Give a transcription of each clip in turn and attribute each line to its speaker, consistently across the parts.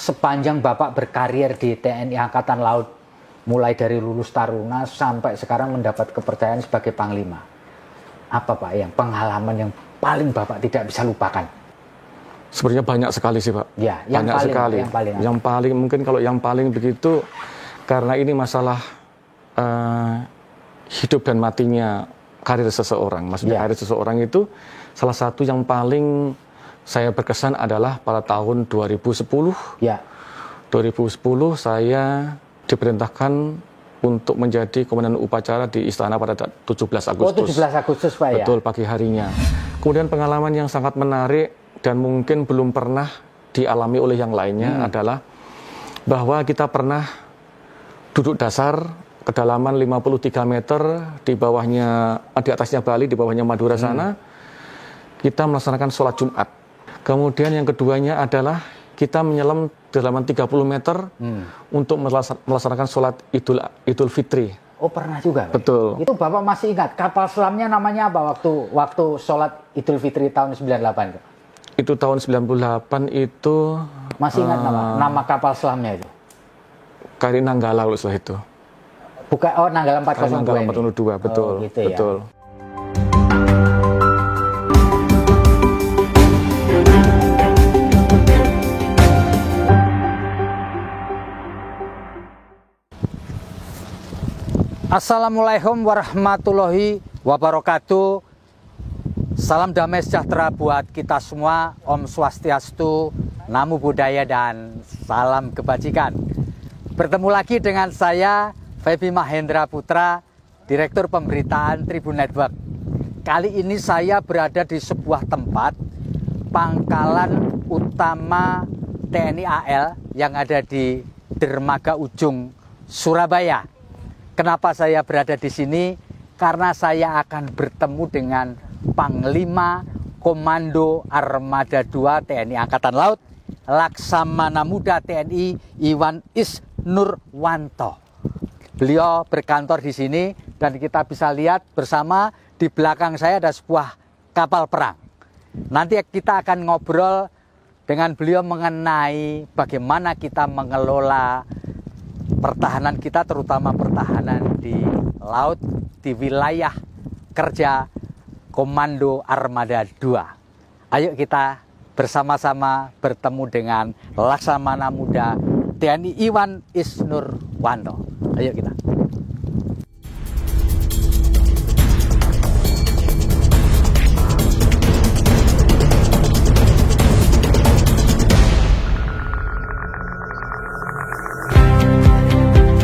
Speaker 1: sepanjang Bapak berkarir di TNI Angkatan Laut, mulai dari lulus taruna sampai sekarang mendapat kepercayaan sebagai Panglima, apa Pak yang pengalaman yang paling Bapak tidak bisa lupakan?
Speaker 2: Sebenarnya banyak sekali sih Pak.
Speaker 1: Ya, yang
Speaker 2: banyak
Speaker 1: paling,
Speaker 2: sekali. Yang paling mungkin kalau yang paling begitu karena ini masalah hidup dan matinya karir seseorang. Maksudnya karir seseorang itu salah satu yang paling saya berkesan adalah pada tahun 2010. Ya. 2010 saya diperintahkan untuk menjadi komandan upacara di istana pada 17 Agustus.
Speaker 1: Oh, 17 Agustus Pak ya?
Speaker 2: Betul, pagi harinya. Kemudian pengalaman yang sangat menarik dan mungkin belum pernah dialami oleh yang lainnya adalah bahwa kita pernah duduk dasar kedalaman 53 meter di bawahnya, di atasnya Bali, di bawahnya Madura sana, kita melaksanakan sholat Jumat. Kemudian yang keduanya adalah kita menyelam kedalaman 30 meter untuk melaksanakan sholat Idul Fitri.
Speaker 1: Oh, pernah juga Pak?
Speaker 2: Betul.
Speaker 1: Itu Bapak masih ingat kapal selamnya namanya apa waktu sholat Idul Fitri tahun 98 Pak?
Speaker 2: Itu tahun 98 itu
Speaker 1: masih ingat nama kapal selamnya itu?
Speaker 2: KRI Nanggala kalau setelah itu.
Speaker 1: Bukan, oh Nanggala 402
Speaker 2: Nanggala 402, betul.
Speaker 1: Oh, gitu ya.
Speaker 2: Betul.
Speaker 1: Assalamualaikum warahmatullahi wabarakatuh. Salam damai sejahtera buat kita semua. Om Swastiastu, Namo Buddhaya, dan salam kebajikan. Bertemu lagi dengan saya, Feby Mahendra Putra, Direktur Pemberitaan Tribun Network. Kali ini saya berada di sebuah tempat, pangkalan utama TNI AL yang ada di Dermaga Ujung, Surabaya. Kenapa saya berada di sini? Karena saya akan bertemu dengan Panglima Komando Armada 2 TNI Angkatan Laut, Laksamana Muda TNI Iwan Isnurwanto. Beliau berkantor di sini dan kita bisa lihat bersama di belakang saya ada sebuah kapal perang. Nanti kita akan ngobrol dengan beliau mengenai bagaimana kita mengelola pertahanan kita, terutama pertahanan di laut, di wilayah kerja Komando Armada 2. Ayo kita bersama-sama bertemu dengan Laksamana Muda TNI Iwan Isnurwanto. Ayo kita.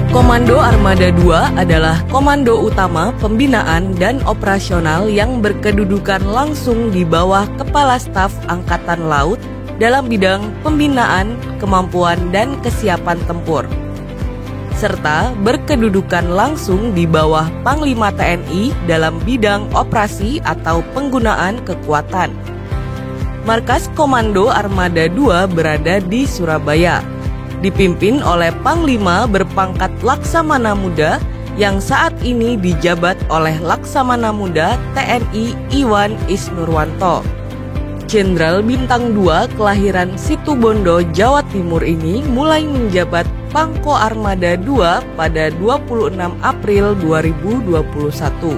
Speaker 3: Komando Armada 2 adalah komando utama pembinaan dan operasional yang berkedudukan langsung di bawah Kepala Staf Angkatan Laut dalam bidang pembinaan, kemampuan, dan kesiapan tempur, serta berkedudukan langsung di bawah Panglima TNI dalam bidang operasi atau penggunaan kekuatan. Markas Komando Armada 2 berada di Surabaya, dipimpin oleh Panglima berpangkat Laksamana Muda yang saat ini dijabat oleh Laksamana Muda TNI Iwan Isnurwanto. Jenderal Bintang 2 kelahiran Situbondo, Jawa Timur ini mulai menjabat Pangko Armada 2 pada 26 April 2021.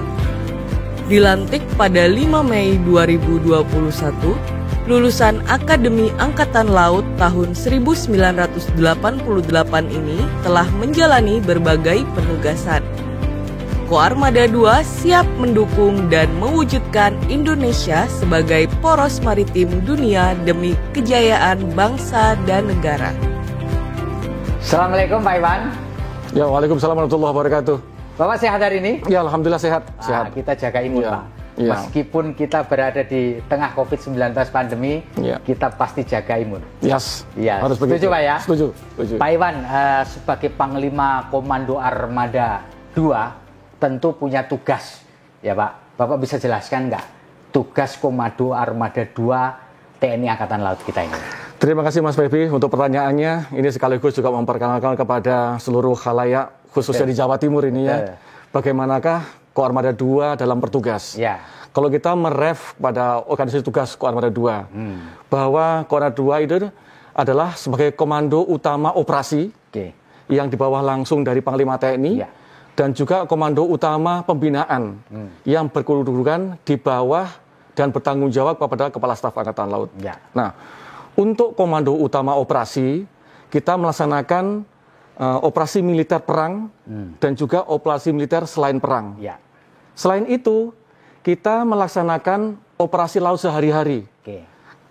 Speaker 3: Dilantik pada 5 Mei 2021, lulusan Akademi Angkatan Laut tahun 1988 ini telah menjalani berbagai penugasan. Koarmada 2 siap mendukung dan mewujudkan Indonesia sebagai poros maritim dunia demi kejayaan bangsa dan negara.
Speaker 1: Assalamualaikum Pak Iwan.
Speaker 2: Ya, waalaikumsalam warahmatullahi wabarakatuh.
Speaker 1: Bapak sehat hari ini?
Speaker 2: Ya, alhamdulillah sehat.
Speaker 1: Sehat. Kita jaga imun Pak. Ya. Meskipun kita berada di tengah COVID-19 pandemi, kita pasti jaga imun.
Speaker 2: Yes.
Speaker 1: Ya. Harus setuju Pak ya?
Speaker 2: Setuju.
Speaker 1: Pak Iwan, sebagai Panglima Komando Armada 2, tentu punya tugas, ya Pak. Bapak bisa jelaskan nggak tugas Komando Armada 2 TNI Angkatan Laut kita ini?
Speaker 2: Terima kasih Mas Feby untuk pertanyaannya. Ini sekaligus juga memperkenalkan kepada seluruh khalayak, khususnya di Jawa Timur ini ya. Bagaimanakah Koarmada 2 dalam bertugas? Ya. Kalau kita meref pada organisasi tugas Koarmada 2, bahwa Koarmada 2 itu adalah sebagai Komando Utama Operasi yang di bawah langsung dari Panglima TNI dan juga Komando Utama Pembinaan yang berkedudukan di bawah dan bertanggung jawab kepada Kepala Staf Angkatan Laut. Nah, untuk Komando Utama Operasi kita melaksanakan operasi militer perang dan juga operasi militer selain perang. Selain itu, kita melaksanakan operasi laut sehari-hari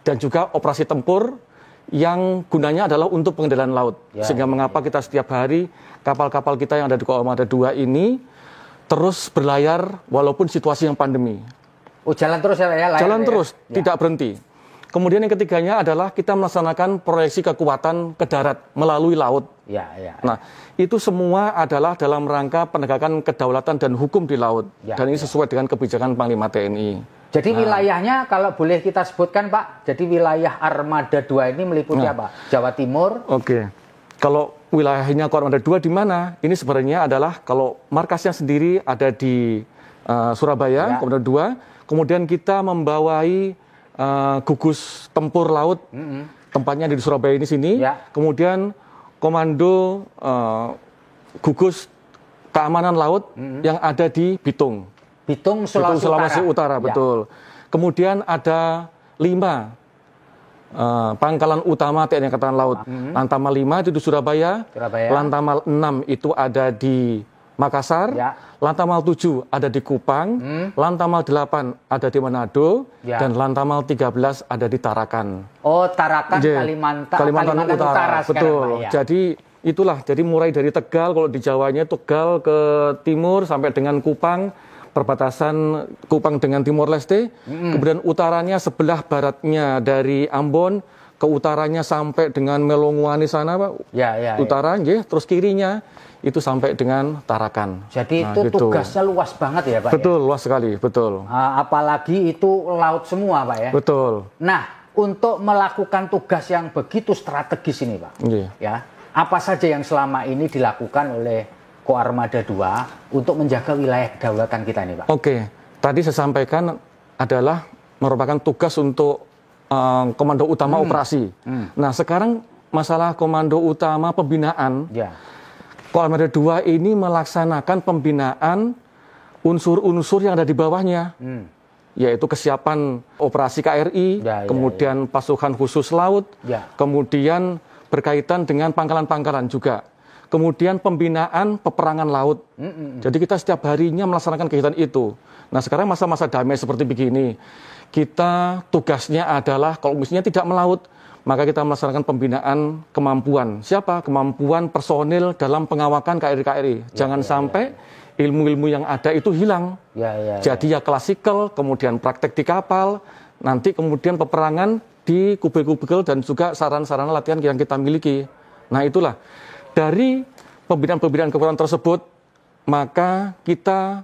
Speaker 2: dan juga operasi tempur yang gunanya adalah untuk pengendalian laut. Sehingga mengapa kita setiap hari kapal-kapal kita yang ada di Koarmada 2 ini terus berlayar walaupun situasi yang pandemi.
Speaker 1: Oh, jalan terus ya?
Speaker 2: Jalan terus, tidak berhenti. Kemudian yang ketiganya adalah kita melaksanakan proyeksi kekuatan ke darat melalui laut. Nah, itu semua adalah dalam rangka penegakan kedaulatan dan hukum di laut. Dan ini sesuai dengan kebijakan Panglima TNI.
Speaker 1: Jadi wilayahnya kalau boleh kita sebutkan Pak, jadi wilayah Armada 2 ini meliputi apa? Jawa Timur?
Speaker 2: Kalau wilayahnya Koarmada 2 di mana? Ini sebenarnya adalah kalau markasnya sendiri ada di Surabaya, Koarmada 2. Kemudian kita membawai gugus tempur laut, tempatnya di Surabaya ini sini. Kemudian komando gugus keamanan laut yang ada di Bitung.
Speaker 1: Bitung, Sulawesi
Speaker 2: Utara. Betul. Kemudian ada 5 pangkalan utama TNI Angkatan Laut. Lantamal 5 itu di Surabaya. Lantamal 6 itu ada di Makassar. Lantamal 7 ada di Kupang. Lantamal 8 ada di Manado. Dan Lantamal 13 ada di Tarakan.
Speaker 1: Oh, Tarakan, Kalimantan Utara.
Speaker 2: Betul. Jadi itulah. Jadi mulai dari Tegal, kalau di Jawanya Tegal ke timur sampai dengan Kupang. Perbatasan Kupang dengan Timor Leste, kemudian utaranya sebelah baratnya dari Ambon, ke utaranya sampai dengan Melonguani sana, Pak. Utara, terus kirinya itu sampai dengan Tarakan.
Speaker 1: Jadi itu tugasnya luas banget ya, Pak?
Speaker 2: Betul, luas sekali, betul.
Speaker 1: Apalagi itu laut semua, Pak ya?
Speaker 2: Betul.
Speaker 1: Nah, untuk melakukan tugas yang begitu strategis ini, Pak, ya, apa saja yang selama ini dilakukan oleh Koarmada 2 untuk menjaga wilayah kedaulatan kita ini, Pak?
Speaker 2: Tadi saya sampaikan adalah merupakan tugas untuk Komando Utama Operasi. Nah, sekarang masalah Komando Utama Pembinaan. Koarmada 2 ini melaksanakan pembinaan unsur-unsur yang ada di bawahnya, yaitu kesiapan operasi KRI, kemudian pasukan khusus laut, kemudian berkaitan dengan pangkalan-pangkalan juga. Kemudian pembinaan peperangan laut. Jadi kita setiap harinya melaksanakan kegiatan itu. Nah, sekarang masa-masa damai seperti begini, kita tugasnya adalah kalau misalnya tidak melaut, maka kita melaksanakan pembinaan kemampuan. Siapa? Kemampuan personil dalam pengawakan KRI-KRI. Jangan sampai ilmu-ilmu yang ada itu hilang. Jadi ya klasikal, kemudian praktek di kapal, nanti kemudian peperangan di kubil-kubil dan juga sarana-sarana latihan yang kita miliki. Nah, itulah. Dari pembinaan-pembinaan kekuatan tersebut, maka kita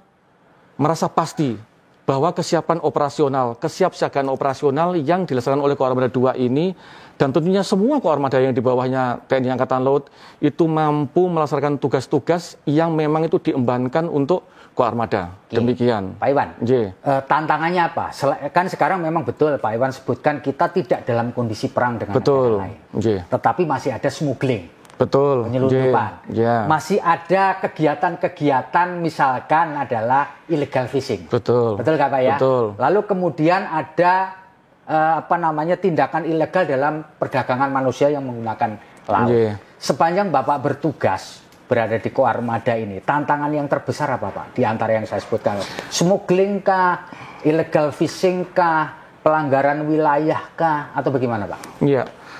Speaker 2: merasa pasti bahwa kesiapan operasional, kesiapsiagaan operasional yang dilaksanakan oleh Koarmada 2 ini, dan tentunya semua koarmada yang di bawahnya TNI Angkatan Laut, itu mampu melaksanakan tugas-tugas yang memang itu diembankan untuk Koarmada. Demikian.
Speaker 1: Pak Iwan, tantangannya apa? Kan sekarang memang betul Pak Iwan sebutkan kita tidak dalam kondisi perang dengan negara lain. Tetapi masih ada smuggling. Penyelundupan. Masih ada kegiatan-kegiatan misalkan adalah illegal fishing. Betul nggak Pak ya? Lalu kemudian ada tindakan ilegal dalam perdagangan manusia yang menggunakan laut. Sepanjang Bapak bertugas berada di Koarmada ini, tantangan yang terbesar apa Pak? Di antara yang saya sebutkan, smuggling kah, illegal fishing kah, pelanggaran wilayah kah, atau bagaimana Pak?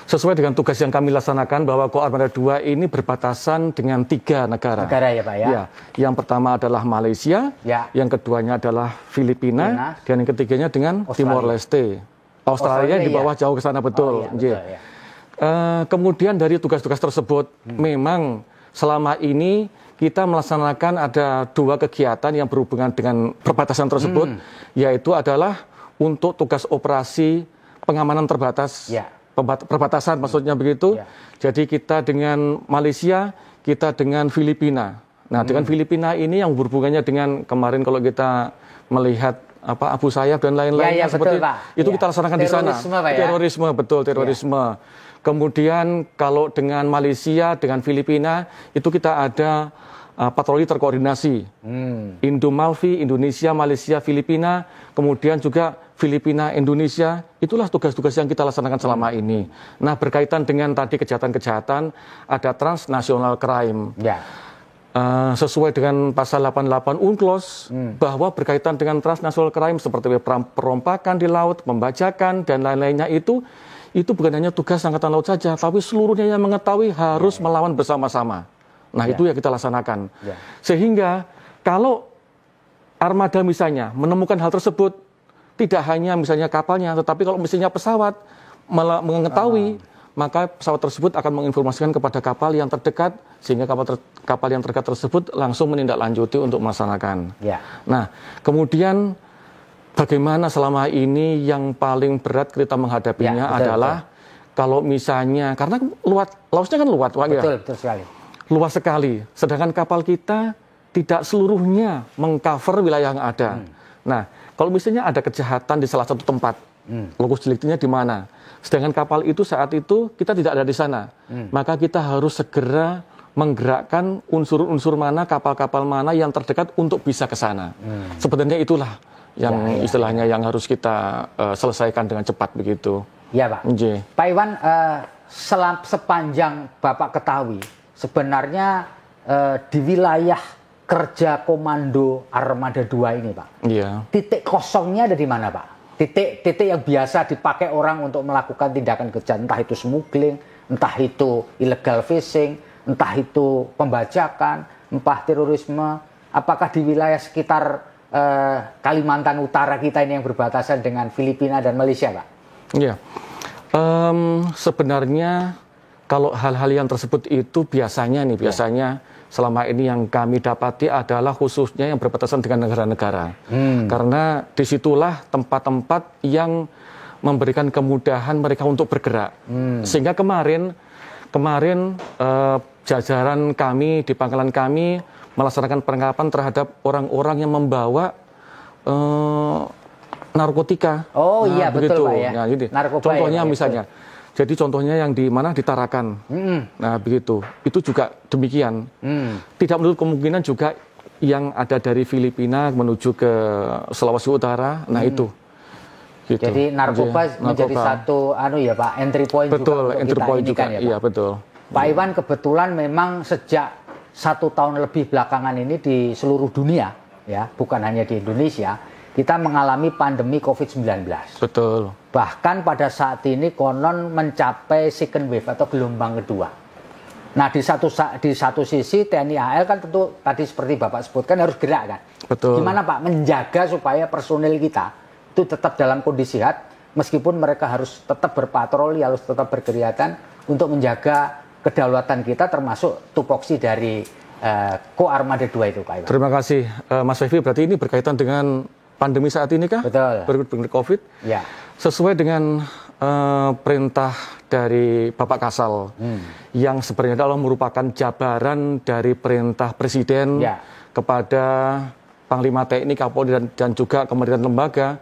Speaker 2: Sesuai dengan tugas yang kami laksanakan bahwa Koarmada 2 ini berbatasan dengan 3 negara.
Speaker 1: Ya Pak ya?
Speaker 2: Yang pertama adalah Malaysia, yang keduanya adalah Filipina, dan yang ketiganya dengan Timor Leste. Australia di bawah jauh ke sana, betul. Kemudian dari tugas-tugas tersebut, memang selama ini kita melaksanakan ada 2 kegiatan yang berhubungan dengan perbatasan tersebut, yaitu adalah untuk tugas operasi pengamanan terbatas. Perbatasan maksudnya begitu. Jadi kita dengan Malaysia, kita dengan Filipina. Nah, dengan Filipina ini yang berhubungannya dengan kemarin kalau kita melihat Abu Sayyaf dan lain-lainnya seperti
Speaker 1: betul, Pak.
Speaker 2: Itu kita laksanakan di sana.
Speaker 1: Terorisme, Pak,
Speaker 2: terorisme. Kemudian kalau dengan Malaysia, dengan Filipina, itu kita ada patroli terkoordinasi. Indo-Malvi, Indonesia, Malaysia, Filipina, kemudian juga Filipina, Indonesia, itulah tugas-tugas yang kita laksanakan selama ini. Nah, berkaitan dengan tadi kejahatan-kejahatan, ada transnational crime.
Speaker 1: Ya.
Speaker 2: Sesuai dengan pasal 88 UNCLOS, bahwa berkaitan dengan transnational crime seperti perompakan di laut, pembajakan, dan lain-lainnya itu bukan hanya tugas Angkatan Laut saja, tapi seluruhnya yang mengetahui harus melawan bersama-sama. Nah, itu yang kita laksanakan. Sehingga kalau armada misalnya menemukan hal tersebut, tidak hanya misalnya kapalnya, tetapi kalau misalnya pesawat mengetahui, maka pesawat tersebut akan menginformasikan kepada kapal yang terdekat, sehingga kapal yang terdekat tersebut langsung menindaklanjuti untuk melaksanakan. Nah, kemudian bagaimana selama ini yang paling berat kita menghadapinya adalah kalau misalnya, karena lautnya kan luas,
Speaker 1: betul sekali.
Speaker 2: Luas sekali, sedangkan kapal kita tidak seluruhnya mengcover wilayah yang ada. Nah, kalau misalnya ada kejahatan di salah satu tempat, lokus deliktinya di mana, sedangkan kapal itu saat itu kita tidak ada di sana, maka kita harus segera menggerakkan unsur-unsur mana, kapal-kapal mana yang terdekat untuk bisa ke sana. Sebenarnya itulah yang istilahnya yang harus kita selesaikan dengan cepat begitu.
Speaker 1: Ya, Pak. Pak Iwan, sepanjang Bapak ketahui, sebenarnya di wilayah kerja Komando Armada 2 ini, Pak. Titik kosongnya ada di mana, Pak? Titik yang biasa dipakai orang untuk melakukan tindakan kejahatan, entah itu smuggling, entah itu illegal fishing, entah itu pembajakan, entah terorisme. Apakah di wilayah sekitar Kalimantan Utara kita ini yang berbatasan dengan Filipina dan Malaysia, Pak?
Speaker 2: Iya. Sebenarnya kalau hal-hal yang tersebut itu biasanya selama ini yang kami dapati adalah khususnya yang berbatasan dengan negara-negara. Karena disitulah tempat-tempat yang memberikan kemudahan mereka untuk bergerak. Sehingga kemarin jajaran kami di pangkalan kami melaksanakan penangkapan terhadap orang-orang yang membawa narkotika.
Speaker 1: Oh iya, betul, Pak ya.
Speaker 2: Nah, gitu.
Speaker 1: ya,
Speaker 2: Contohnya
Speaker 1: Pak,
Speaker 2: misalnya. Jadi contohnya yang di mana? Di Tarakan. Nah, begitu. Itu juga demikian. Tidak menutup kemungkinan juga yang ada dari Filipina menuju ke Sulawesi Utara. Nah, itu. Gitu.
Speaker 1: Jadi narkoba menjadi satu Pak, entry point
Speaker 2: betul,
Speaker 1: juga
Speaker 2: entry
Speaker 1: kita
Speaker 2: point
Speaker 1: ini
Speaker 2: juga.
Speaker 1: kan ya, Pak.
Speaker 2: Iya, betul.
Speaker 1: Pak Iwan, kebetulan memang sejak 1 tahun lebih belakangan ini di seluruh dunia, ya, bukan hanya di Indonesia, kita mengalami pandemi COVID-19.
Speaker 2: Betul.
Speaker 1: Bahkan pada saat ini konon mencapai second wave atau gelombang kedua. Nah, di satu sisi TNI AL kan tentu tadi seperti Bapak sebutkan harus gerak kan.
Speaker 2: Betul.
Speaker 1: Gimana Pak menjaga supaya personil kita itu tetap dalam kondisi sehat meskipun mereka harus tetap berpatroli, harus tetap berkegiatan untuk menjaga kedaulatan kita termasuk tupoksi dari Ko Armada 2 itu, Pak Iwan.
Speaker 2: Terima kasih Mas Fevi. Berarti ini berkaitan dengan pandemi saat ini kah?
Speaker 1: Betul.
Speaker 2: Berkaitan COVID?
Speaker 1: Ya.
Speaker 2: Sesuai dengan perintah dari Bapak Kasal yang sebenarnya adalah merupakan jabaran dari perintah Presiden kepada Panglima TNI, Kapolri dan juga Kementerian Lembaga.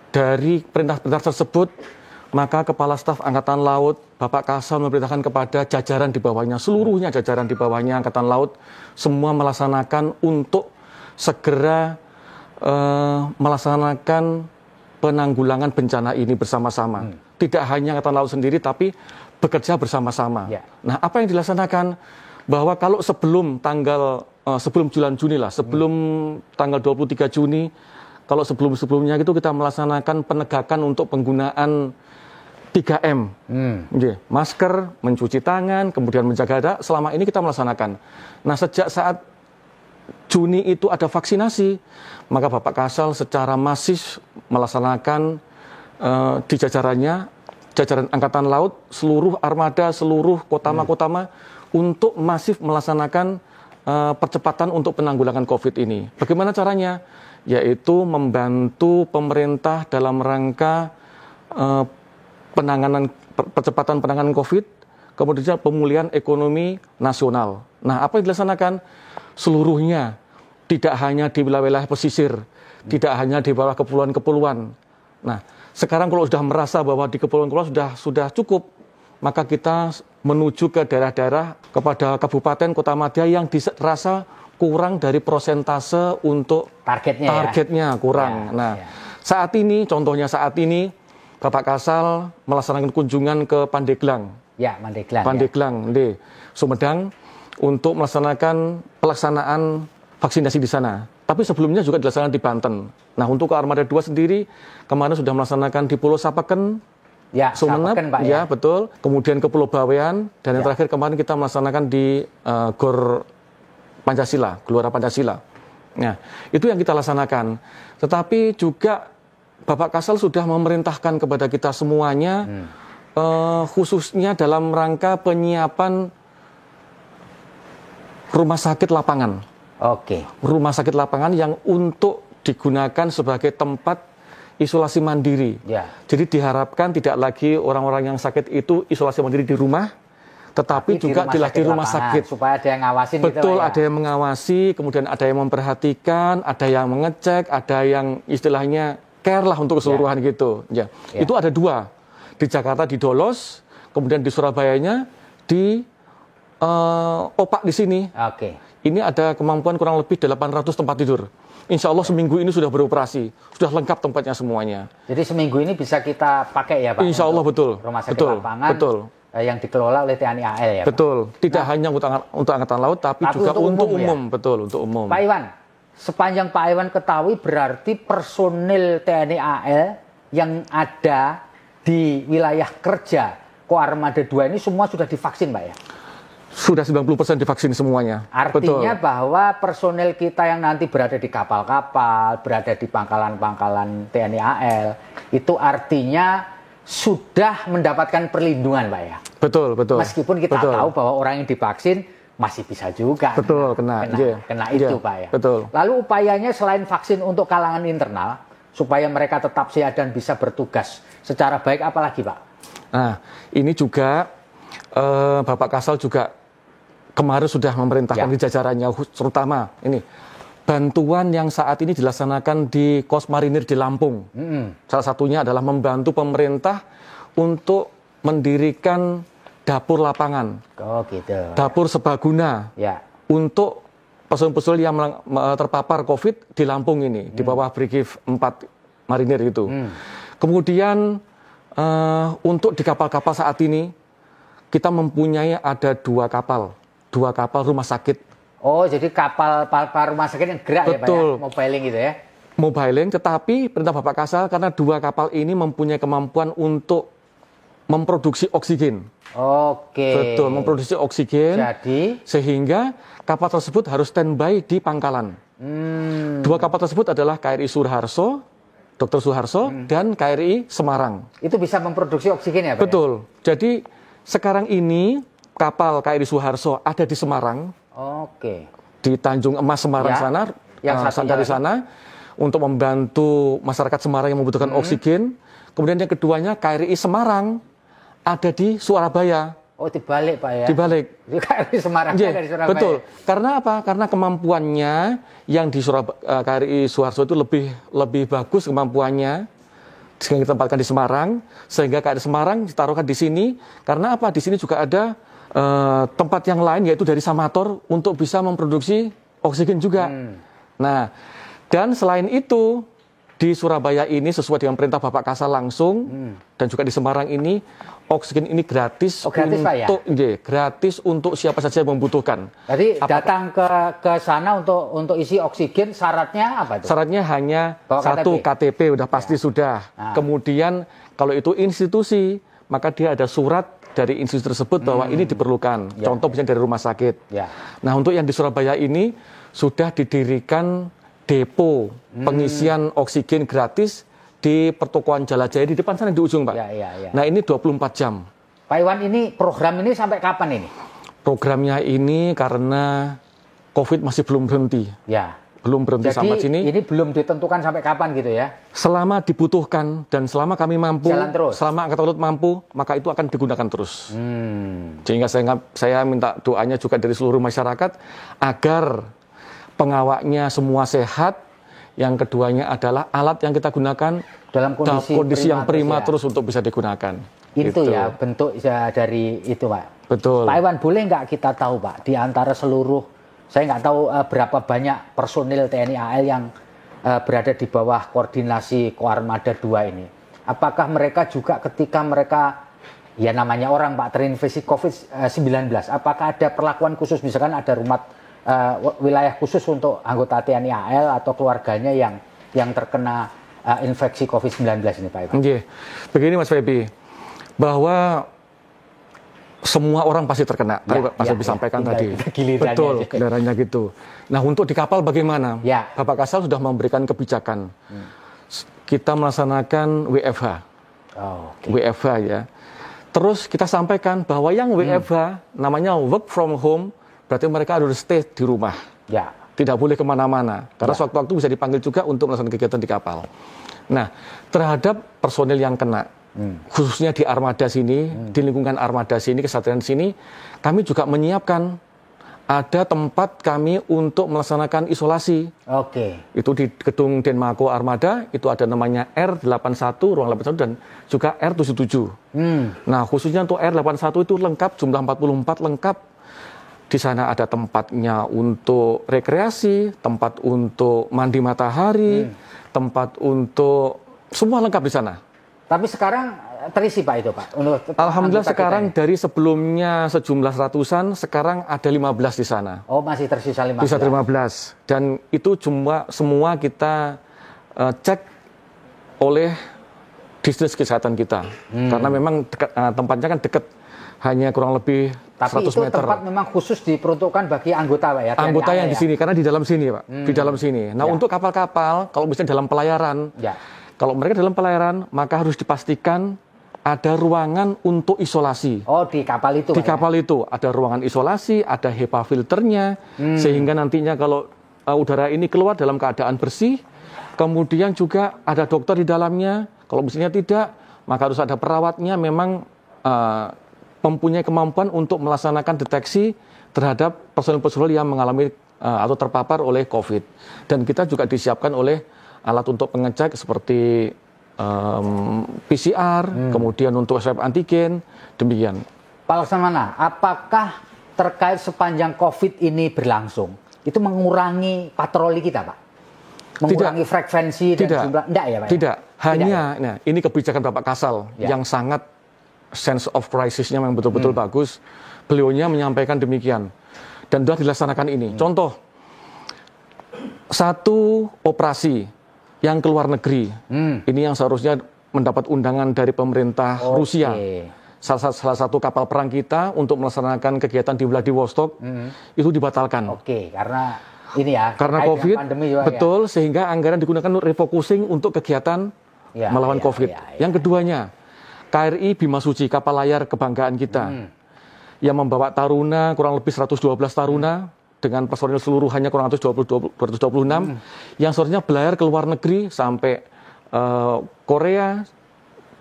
Speaker 2: Dari perintah-perintah tersebut, maka Kepala Staf Angkatan Laut Bapak Kasal memerintahkan kepada jajaran di bawahnya, seluruhnya jajaran di bawahnya Angkatan Laut, semua melaksanakan untuk segera melaksanakan penanggulangan bencana ini bersama-sama. Tidak hanya Angkatan Laut sendiri, tapi bekerja bersama-sama. Nah, apa yang dilaksanakan? Bahwa kalau sebelum bulan Juni lah, sebelum tanggal 23 Juni, kalau sebelum-sebelumnya itu kita melaksanakan penegakan untuk penggunaan 3M. Masker, mencuci tangan, kemudian menjaga jarak, selama ini kita melaksanakan. Nah, sejak saat Juni itu ada vaksinasi, maka Bapak Kasal secara masif melaksanakan di jajarannya, jajaran Angkatan Laut, seluruh armada, seluruh kotama-kotama untuk masif melaksanakan percepatan untuk penanggulangan COVID ini. Bagaimana caranya? Yaitu membantu pemerintah dalam rangka percepatan penanganan COVID, kemudian pemulihan ekonomi nasional. Nah, apa yang dilaksanakan? Seluruhnya, tidak hanya di wilayah pesisir, tidak hanya di bawah kepulauan-kepulauan. Nah, sekarang kalau sudah merasa bahwa di kepulauan-kepulauan sudah cukup, maka kita menuju ke daerah-daerah kepada kabupaten, kota madya yang dirasa kurang dari persentase untuk targetnya kurang. Saat ini, contohnya saat ini, Bapak Kasal melaksanakan kunjungan ke Pandeglang. Pandeglang, di Sumedang, untuk melaksanakan pelaksanaan vaksinasi di sana. Tapi sebelumnya juga dilaksanakan di Banten. Nah, untuk ke Armada 2 sendiri, kemarin sudah melaksanakan di Pulau Sapeken, Sumeneb, Pak, betul. Kemudian ke Pulau Bawean, dan yang terakhir kemarin kita melaksanakan di Gor Pancasila, Gelora Pancasila. Nah, itu yang kita laksanakan. Tetapi juga Bapak Kasal sudah memerintahkan kepada kita semuanya, khususnya dalam rangka penyiapan rumah sakit lapangan. Rumah sakit lapangan yang untuk digunakan sebagai tempat isolasi mandiri. Jadi diharapkan tidak lagi orang-orang yang sakit itu isolasi mandiri di rumah, tetapi juga di rumah sakit.
Speaker 1: Supaya ada yang ngawasin.
Speaker 2: Betul, ada yang mengawasi, kemudian ada yang memperhatikan, ada yang mengecek, ada yang istilahnya care lah untuk keseluruhan gitu. Itu ada 2. Di Jakarta di Dolos, kemudian di Surabayanya di Opak di sini. Ini ada kemampuan kurang lebih 800 tempat tidur. Insya Allah seminggu ini sudah beroperasi, sudah lengkap tempatnya semuanya.
Speaker 1: Jadi seminggu ini bisa kita pakai ya Pak?
Speaker 2: Insya Allah betul.
Speaker 1: Rumah sakit lapangan yang dikelola oleh TNI AL ya Pak?
Speaker 2: Betul, tidak hanya untuk Angkatan Laut, tapi juga untuk umum. Betul, untuk umum.
Speaker 1: Pak Iwan, sepanjang Pak Iwan ketahui berarti personil TNI AL yang ada di wilayah kerja Koarmada 2 ini semua sudah divaksin Pak ya?
Speaker 2: Sudah 90% divaksin semuanya.
Speaker 1: Artinya bahwa personel kita yang nanti berada di kapal-kapal, berada di pangkalan-pangkalan TNI AL, itu artinya sudah mendapatkan perlindungan Pak ya?
Speaker 2: Betul.
Speaker 1: Meskipun kita tahu bahwa orang yang divaksin masih bisa juga kena itu Pak ya?
Speaker 2: Betul.
Speaker 1: Lalu upayanya selain vaksin untuk kalangan internal, supaya mereka tetap sehat dan bisa bertugas secara baik, apalagi Pak?
Speaker 2: Nah, ini juga Bapak Kasal juga kemarin sudah memerintahkan di jajarannya, terutama ini bantuan yang saat ini dilaksanakan di Kos Marinir di Lampung. Salah satunya adalah membantu pemerintah untuk mendirikan dapur lapangan, dapur sebaguna, untuk personil-personil yang terpapar COVID di Lampung ini, di bawah Brigif 4 Marinir itu. Kemudian untuk di kapal-kapal saat ini kita mempunyai ada 2 kapal rumah sakit.
Speaker 1: Oh, jadi kapal rumah sakit yang gerak ya Pak ya? Mobiling gitu ya?
Speaker 2: Mobiling, tetapi perintah Bapak Kasal karena 2 kapal ini mempunyai kemampuan untuk memproduksi oksigen. Betul, memproduksi oksigen.
Speaker 1: Jadi?
Speaker 2: Sehingga kapal tersebut harus standby di pangkalan. 2 kapal tersebut adalah KRI Suharso, Dr. Suharso, dan KRI Semarang.
Speaker 1: Itu bisa memproduksi oksigen ya Pak?
Speaker 2: Betul. Jadi sekarang ini kapal KRI Suharso ada di Semarang. Di Tanjung Emas Semarang sana, dari sana untuk membantu masyarakat Semarang yang membutuhkan oksigen. Kemudian yang keduanya KRI Semarang ada di Surabaya.
Speaker 1: Dibalik Pak ya?
Speaker 2: Dibalik.
Speaker 1: KRI Semarang ada di Surabaya.
Speaker 2: Betul. Karena apa? Karena kemampuannya yang di KRI Suharso itu lebih bagus kemampuannya, sehingga ditempatkan di Semarang, sehingga KRI Semarang ditaruhkan di sini. Karena apa? Di sini juga ada tempat yang lain, yaitu dari Samator, untuk bisa memproduksi oksigen juga. Nah, dan selain itu di Surabaya ini sesuai dengan perintah Bapak Kasal langsung, dan juga di Semarang ini oksigen ini gratis, gratis untuk siapa saja yang membutuhkan.
Speaker 1: Jadi datang ke sana untuk isi oksigen, syaratnya apa itu?
Speaker 2: Syaratnya hanya satu KTP udah pasti sudah. Kemudian kalau itu institusi, maka dia ada surat dari institusi tersebut bahwa ini diperlukan. Contoh misalnya dari rumah sakit. Nah, untuk yang di Surabaya ini sudah didirikan depo pengisian oksigen gratis di pertokoan Jalajaya di depan sana di ujung, Pak. Nah, ini 24 jam.
Speaker 1: Pak Iwan, ini program ini sampai kapan ini?
Speaker 2: Programnya ini karena COVID masih belum berhenti. Belum berhenti sampai sini.
Speaker 1: Ini belum ditentukan sampai kapan gitu ya?
Speaker 2: Selama dibutuhkan dan selama kami mampu, selama Angkatan Laut mampu, maka itu akan digunakan terus. Sehingga saya minta doanya juga dari seluruh masyarakat agar pengawaknya semua sehat. Yang keduanya adalah alat yang kita gunakan
Speaker 1: dalam kondisi
Speaker 2: yang prima
Speaker 1: ya.
Speaker 2: terus untuk bisa digunakan.
Speaker 1: Itu
Speaker 2: gitu.
Speaker 1: ya bentuk ya dari itu Pak.
Speaker 2: Betul.
Speaker 1: Pak Iwan, boleh nggak kita tahu Pak, di antara seluruh, saya nggak tahu berapa banyak personil TNI AL yang berada di bawah koordinasi Koarmada 2 ini. Apakah mereka juga ketika mereka, ya namanya orang Pak, terinfeksi COVID-19, apakah ada perlakuan khusus, misalkan ada rumah wilayah khusus untuk anggota TNI AL atau keluarganya yang terkena infeksi COVID-19 ini Pak Iwan?
Speaker 2: Oke, begini Mas Febi, bahwa semua orang pasti terkena, tadi Pak Mas Febi sampaikan tadi. Betul, kendaraannya gitu. Nah, untuk di kapal bagaimana?
Speaker 1: Ya.
Speaker 2: Bapak Kasal sudah memberikan kebijakan. Kita melaksanakan WFH.
Speaker 1: Oh, okay.
Speaker 2: WFH ya. Terus kita sampaikan bahwa yang WFH namanya work from home, berarti mereka harus stay di rumah.
Speaker 1: Ya.
Speaker 2: Tidak boleh kemana-mana. Karena sewaktu-waktu bisa dipanggil juga untuk melaksanakan kegiatan di kapal. Nah, terhadap personil yang kena, khususnya di armada sini, di lingkungan armada sini, kesatuan sini, kami juga menyiapkan ada tempat kami untuk melaksanakan isolasi.
Speaker 1: Oke.
Speaker 2: Itu di gedung Denmako Armada, itu ada namanya R81, ruang 81, dan juga R77. Nah, khususnya untuk R81 itu lengkap, jumlah 44 lengkap. Di sana ada tempatnya untuk rekreasi, tempat untuk mandi matahari, tempat untuk semua lengkap di sana.
Speaker 1: Tapi sekarang terisi Pak itu Pak?
Speaker 2: Alhamdulillah sekarang dari sebelumnya sejumlah ratusan, sekarang ada 15 di sana.
Speaker 1: Oh, masih tersisa 15?
Speaker 2: Bisa 15. Dan itu semua kita cek oleh dinas kesehatan kita. Karena memang tempatnya kan dekat, hanya kurang lebih 100 meter.
Speaker 1: Tapi itu tempat memang khusus diperuntukkan bagi anggota Pak ya?
Speaker 2: Anggota yang di sini, karena di dalam sini Pak. Di dalam sini. Nah, untuk kapal-kapal, kalau misalnya dalam pelayaran, kalau mereka dalam pelayaran, maka harus dipastikan ada ruangan untuk isolasi.
Speaker 1: Oh, di kapal itu?
Speaker 2: Di kapal itu ada ruangan isolasi, ada HEPA filternya, sehingga nantinya kalau udara ini keluar dalam keadaan bersih, kemudian juga ada dokter di dalamnya. Kalau misalnya tidak, maka harus ada perawatnya, memang mempunyai kemampuan untuk melaksanakan deteksi terhadap personil-personil yang mengalami atau terpapar oleh COVID. Dan kita juga disiapkan oleh alat untuk pengecek seperti PCR, kemudian untuk swab antigen, demikian.
Speaker 1: Pak Laksamana, apakah terkait sepanjang COVID ini berlangsung, itu mengurangi patroli kita Pak? Mengurangi frekuensi dan jumlah? Tidak ya Pak?
Speaker 2: Tidak, hanya, nah, ini kebijakan Bapak Kasal yang sangat sense of crisis-nya memang betul-betul bagus. Beliaunya menyampaikan demikian. Dan sudah dilaksanakan ini. Contoh, satu operasi yang keluar negeri, ini yang seharusnya mendapat undangan dari pemerintah Rusia. Salah satu kapal perang kita untuk melaksanakan kegiatan di Vladivostok, itu dibatalkan.
Speaker 1: Karena ini ya,
Speaker 2: karena COVID,
Speaker 1: pandemi juga,
Speaker 2: betul, sehingga anggaran digunakan untuk refocusing untuk kegiatan melawan COVID. Yang keduanya, KRI Bima Suci, kapal layar kebanggaan kita, yang membawa taruna kurang lebih 112 taruna dengan personil seluruhannya kurang lebih 226, yang seharusnya belayar ke luar negeri sampai Korea,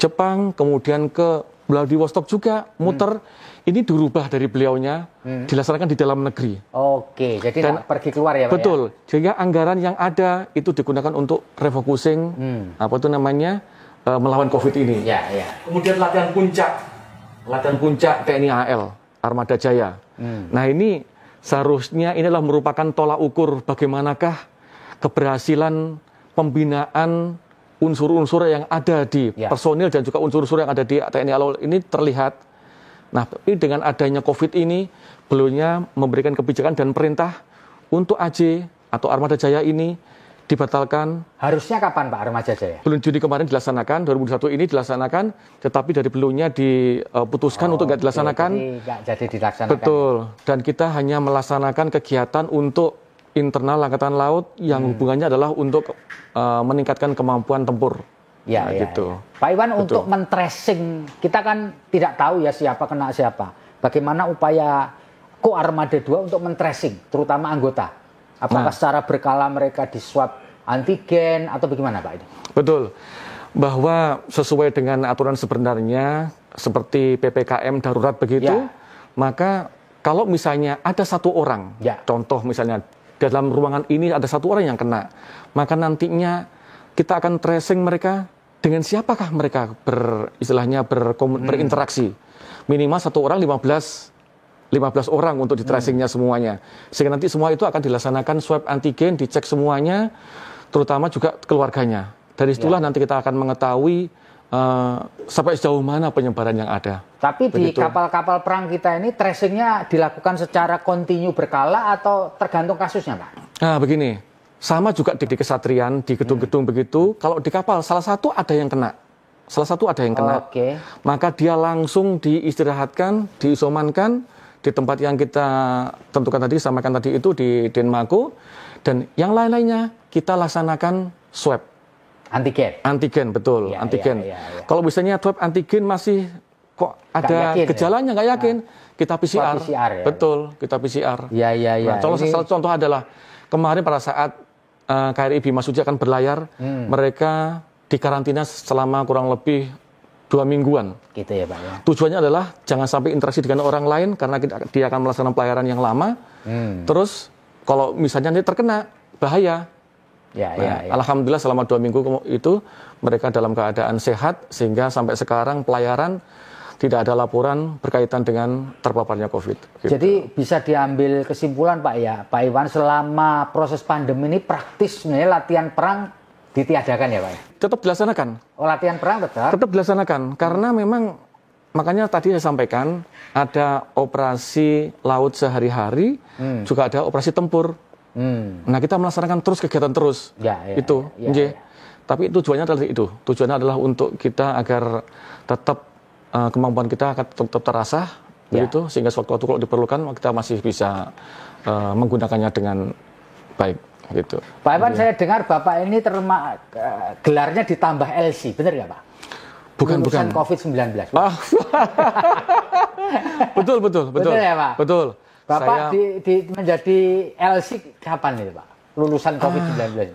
Speaker 2: Jepang, kemudian ke Vladivostok juga muter. Ini dirubah dari beliaunya, dilaksanakan di dalam negeri.
Speaker 1: Oke, jadi tidak pergi keluar ya Pak?
Speaker 2: Betul, sehingga anggaran yang ada itu digunakan untuk refocusing, melawan COVID ini. Kemudian latihan puncak TNI AL, Armada Jaya. Nah, ini seharusnya inilah merupakan tolak ukur bagaimanakah keberhasilan pembinaan unsur-unsur yang ada di personil dan juga unsur-unsur yang ada di TNI AL ini terlihat. Nah, tapi dengan adanya COVID ini, beliaunya memberikan kebijakan dan perintah untuk AJ atau Armada Jaya ini dibatalkan.
Speaker 1: Harusnya kapan Pak Armada Jaya?
Speaker 2: Bulan Juni kemarin dilaksanakan, 2021 ini dilaksanakan, tetapi dari beliaunya diputuskan untuk nggak dilaksanakan.
Speaker 1: Jadi nggak jadi dilaksanakan.
Speaker 2: Betul, dan kita hanya melaksanakan kegiatan untuk internal Angkatan Laut yang hubungannya adalah untuk meningkatkan kemampuan tempur. Gitu.
Speaker 1: Pak Iwan, untuk men-tracing, kita kan tidak tahu ya siapa kena siapa. Bagaimana upaya Koarmada 2 untuk men-tracing, terutama anggota? Apakah secara berkala mereka di swab antigen atau bagaimana Pak ini?
Speaker 2: Betul, bahwa sesuai dengan aturan sebenarnya seperti PPKM darurat begitu, maka kalau misalnya ada satu orang, contoh misalnya dalam ruangan ini ada satu orang yang kena, maka nantinya kita akan tracing mereka dengan siapakah mereka berinteraksi. Minimal satu orang 15 orang untuk di tracingnya semuanya. Sehingga nanti semua itu akan dilaksanakan swab antigen, dicek semuanya, terutama juga keluarganya. Dari situlah nanti kita akan mengetahui sampai sejauh mana penyebaran yang ada.
Speaker 1: Tapi di kapal-kapal perang kita ini tracingnya dilakukan secara kontinu berkala atau tergantung kasusnya, Pak?
Speaker 2: Nah, begini, sama juga di kesatrian, di gedung-gedung begitu, kalau di kapal salah satu ada yang kena. Maka dia langsung diistirahatkan, diisomankan di tempat yang kita tentukan tadi, sampaikan tadi itu di Denmarko, dan yang lain-lainnya kita laksanakan swab. Antigen, betul, antigen. Kalau misalnya swab antigen masih kok ada gejalanya, nggak yakin, kita PCR. Betul, kita PCR. Nah, contoh adalah kemarin pada saat KRI Bima Suci akan berlayar, mereka dikarantina selama kurang lebih 2 mingguan.
Speaker 1: Gitu ya, Pak ya.
Speaker 2: Tujuannya adalah jangan sampai interaksi dengan orang lain karena dia akan melaksanakan pelayaran yang lama. Terus kalau misalnya dia terkena, bahaya. Alhamdulillah selama 2 minggu itu mereka dalam keadaan sehat sehingga sampai sekarang pelayaran tidak ada laporan berkaitan dengan terpaparnya COVID. Gitu.
Speaker 1: Jadi bisa diambil kesimpulan, Pak ya, Pak Iwan, selama proses pandemi ini praktis sebenarnya latihan perang ditiadakan ya, Pak?
Speaker 2: Tetap dilaksanakan.
Speaker 1: Oh, latihan perang tetap? Tetap
Speaker 2: dilaksanakan, karena memang, makanya tadi saya sampaikan, ada operasi laut sehari-hari, juga ada operasi tempur. Nah, kita melaksanakan terus kegiatan terus. Tapi tujuannya adalah itu. Tujuannya adalah untuk kita agar tetap kemampuan kita akan tetap terasah, begitu, sehingga sewaktu-waktu kalau diperlukan, kita masih bisa menggunakannya dengan baik. Gitu.
Speaker 1: Pak Iwan, saya dengar Bapak ini gelarnya ditambah LC, benar nggak, Pak?
Speaker 2: Bukan.
Speaker 1: COVID-19.
Speaker 2: Betul.
Speaker 1: Betul ya, Pak?
Speaker 2: Betul.
Speaker 1: Bapak menjadi LC kapan itu, Pak? Lulusan COVID-19.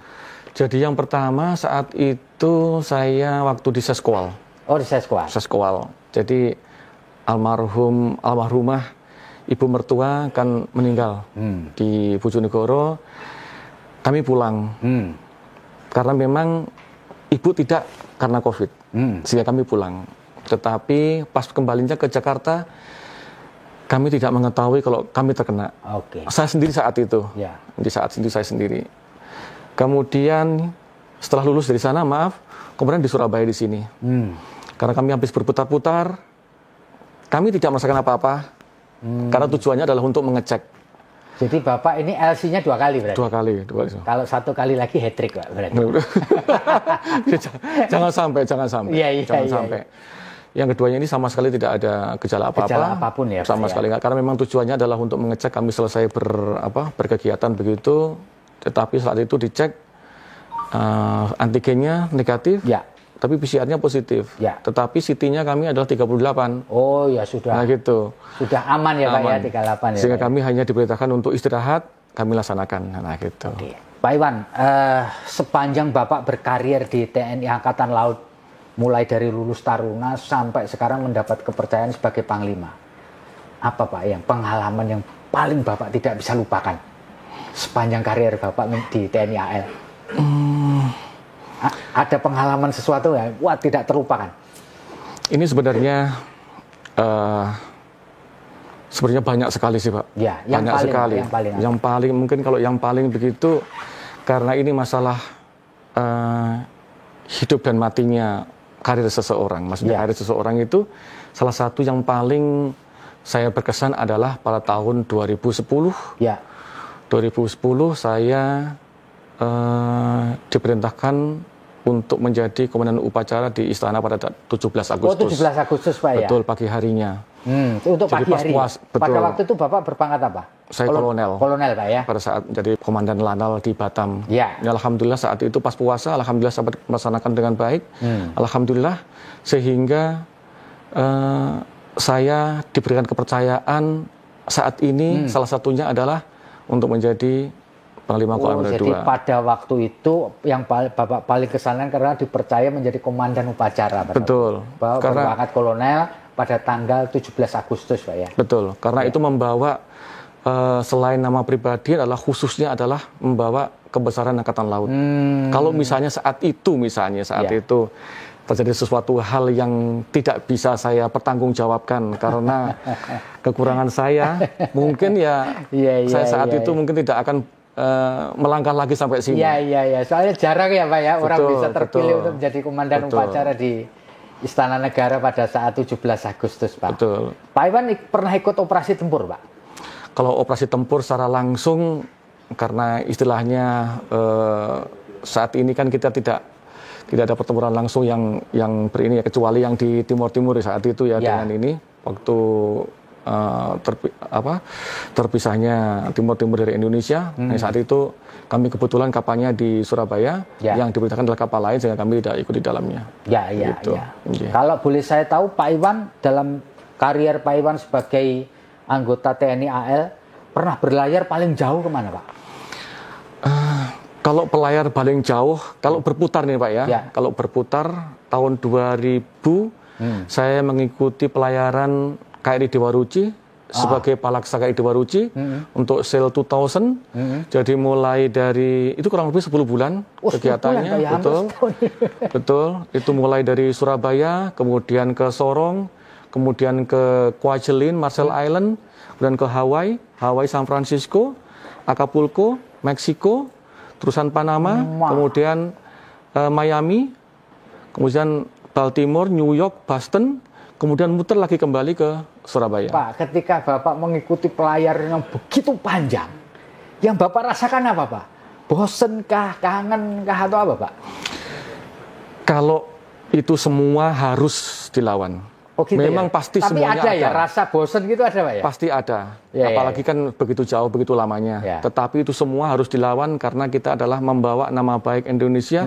Speaker 2: Jadi yang pertama saat itu saya waktu di Seskual.
Speaker 1: Oh, di Seskual.
Speaker 2: Jadi almarhumah ibu mertua kan meninggal di Bojonegoro. Kami pulang karena memang ibu tidak karena COVID, sehingga kami pulang. Tetapi pas kembalinya ke Jakarta, kami tidak mengetahui kalau kami terkena. Saya sendiri saat itu, di saat itu saya sendiri. Kemudian setelah lulus dari sana, kemudian di Surabaya di sini. Karena kami habis berputar-putar, kami tidak merasakan apa-apa, karena tujuannya adalah untuk mengecek.
Speaker 1: Jadi Bapak ini LC-nya 2 kali berarti?
Speaker 2: 2 kali.
Speaker 1: Kalau 1 kali lagi hat-trick, Pak, berarti?
Speaker 2: Jangan sampai. Jangan sampai. Yang keduanya ini sama sekali tidak ada gejala apa-apa.
Speaker 1: Gejala apapun ya?
Speaker 2: Sama sekali nggak. Karena memang tujuannya adalah untuk mengecek kami selesai berkegiatan begitu. Tetapi saat itu dicek antigennya negatif. Tapi PCR-nya positif. Tetapi CT-nya kami adalah 38.
Speaker 1: Oh ya sudah.
Speaker 2: Nah gitu.
Speaker 1: Sudah aman ya, Pak ya, 38 ya.
Speaker 2: Sehingga kami hanya diperintahkan untuk istirahat, kami laksanakan. Nah gitu.
Speaker 1: Pak Iwan, sepanjang Bapak berkarir di TNI Angkatan Laut, mulai dari lulus taruna sampai sekarang mendapat kepercayaan sebagai Panglima, apa Pak yang pengalaman yang paling Bapak tidak bisa lupakan sepanjang karir Bapak di TNI AL? Ada pengalaman sesuatu ya, tidak terlupakan?
Speaker 2: Ini sebenarnya banyak sekali sih, Pak. Banyak sekali. Yang paling mungkin kalau yang paling begitu, karena ini masalah hidup dan matinya karir seseorang. Maksudnya karir seseorang itu salah satu yang paling saya berkesan adalah pada tahun 2010. 2010 saya diperintahkan untuk menjadi komandan upacara di Istana pada 17 Agustus.
Speaker 1: 17 Agustus, Pak, ya?
Speaker 2: Betul, pagi harinya.
Speaker 1: Untuk jadi pagi hari? Pada waktu itu Bapak berpangkat apa?
Speaker 2: Saya kolonel.
Speaker 1: Kolonel, Pak, ya?
Speaker 2: Pada saat jadi komandan Lanal di Batam. Alhamdulillah saat itu pas puasa, alhamdulillah sempat melaksanakan dengan baik. Alhamdulillah, sehingga saya diberikan kepercayaan saat ini, salah satunya adalah untuk menjadi Panglima Kolonel 2.
Speaker 1: Jadi pada waktu itu yang Bapak paling kesanan karena dipercaya menjadi komandan upacara.
Speaker 2: Betul.
Speaker 1: Bapak berpangkat kolonel pada tanggal 17 Agustus, Pak, ya? Betul.
Speaker 2: Karena itu membawa selain nama pribadi adalah khususnya adalah membawa kebesaran Angkatan Laut. Kalau misalnya saat itu terjadi sesuatu hal yang tidak bisa saya pertanggungjawabkan karena kekurangan saya, mungkin saya saat itu mungkin tidak akan melangkah lagi sampai sini.
Speaker 1: Iya. Soalnya jarang ya Pak ya, orang bisa terpilih untuk menjadi komandan upacara di Istana Negara pada saat 17 Agustus Pak.
Speaker 2: Betul.
Speaker 1: Pak Iwan pernah ikut operasi tempur Pak?
Speaker 2: Kalau operasi tempur secara langsung, karena istilahnya saat ini kan kita tidak ada pertempuran langsung yang berini ya, kecuali yang di Timur Timur saat itu ya. Dengan ini waktu terpisahnya Timur Timur dari Indonesia. Nah, saat itu kami kebetulan kapalnya di Surabaya, yang diberitakan adalah kapal lain sehingga kami tidak ikut di dalamnya. Gitu.
Speaker 1: Kalau boleh saya tahu Pak Iwan, dalam karier Pak Iwan sebagai anggota TNI AL pernah berlayar paling jauh kemana Pak?
Speaker 2: Kalau pelayar paling jauh, kalau berputar nih Pak ya. Kalau berputar tahun 2000 saya mengikuti pelayaran KRI Dewa Ruci sebagai Palaksa KRI Dewa Ruci untuk SEAL 2000. Jadi mulai dari itu kurang lebih 10 bulan kegiatannya, betul. Itu mulai dari Surabaya, kemudian ke Sorong, kemudian ke Kwajalein, Marshall Island, kemudian ke Hawaii, San Francisco, Acapulco, Meksiko, terusan Panama, kemudian Miami, kemudian Baltimore, New York, Boston, kemudian muter lagi kembali ke Surabaya.
Speaker 1: Pak, ketika Bapak mengikuti pelayaran yang begitu panjang, yang Bapak rasakan apa Pak? Bosenkah, kangenkah atau apa Pak?
Speaker 2: Kalau itu semua harus dilawan. Memang pasti
Speaker 1: tapi
Speaker 2: semuanya
Speaker 1: ada. Ya, rasa bosen gitu ada Pak ya?
Speaker 2: Pasti ada. Apalagi kan begitu jauh, begitu lamanya. Tetapi itu semua harus dilawan karena kita adalah membawa nama baik Indonesia,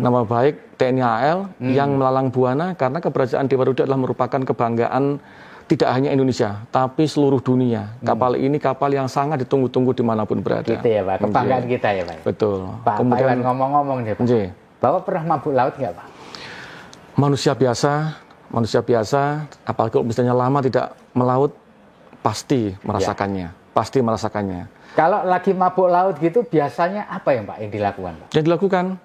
Speaker 2: nama baik TNI AL yang melalang buana, karena keberadaan Dewa Ruci adalah merupakan kebanggaan tidak hanya Indonesia, tapi seluruh dunia. Kapal ini kapal yang sangat ditunggu-tunggu dimanapun berada.
Speaker 1: Gitu ya Pak, kebanggaan kita ya Pak.
Speaker 2: Betul.
Speaker 1: Pak Iwan ngomong-ngomong deh Pak. Bapak pernah mabuk laut nggak Pak? Manusia biasa, apalagi kalau misalnya lama tidak melaut, pasti merasakannya. Kalau lagi mabuk laut gitu, biasanya apa yang Pak yang dilakukan Pak?
Speaker 2: Yang dilakukan